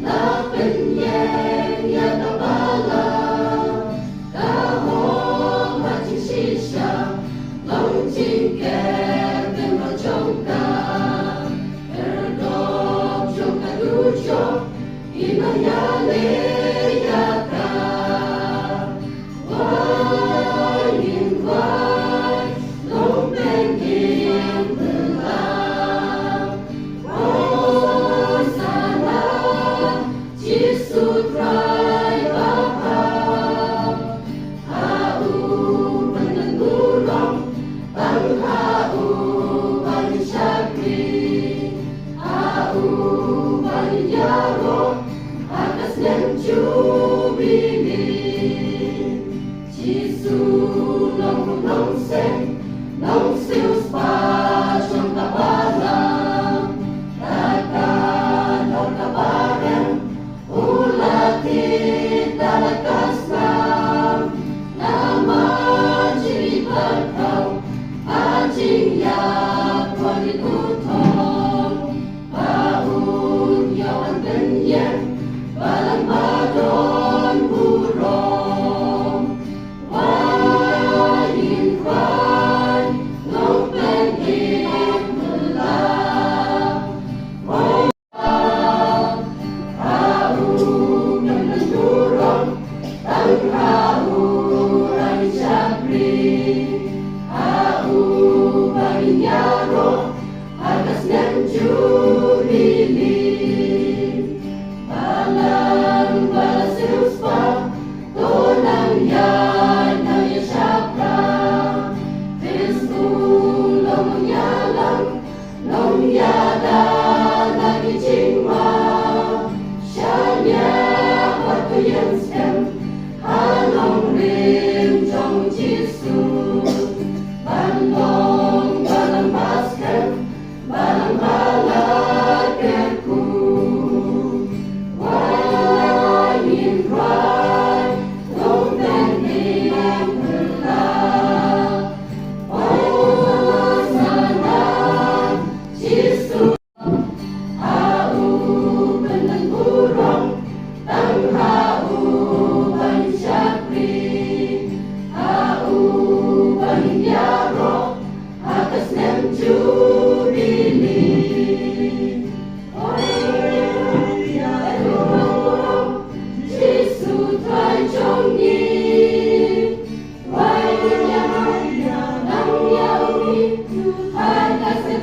La bình yên ya ta ba la ta ho ma chi shi sha long chinh kè bên vào trong ta er do trong ta du cho ina ya le ya ta vai in vai long bên in la Nông siêu spa trong ta ba la non ta ba ren ulati ta kasna nama jiri berkau anjing ya kuali utong baun yawan denyen balang badon burong wain vai long pen in la au yang durong tang au rai sabri au barinyaro atas dan jubili balang balas ruspa tonang ya naya syakra Kristu long nyalang long yada lagi cingma syanya waktu yang sem halong rim trong jisu balong balang basket balang balakerku wain cry long bending la oh sana jisu au benang burung tang au ban syakri au ban yaro atas nem jubili Jisu thay trong nhi Wai nang yao ni hai ta sẽ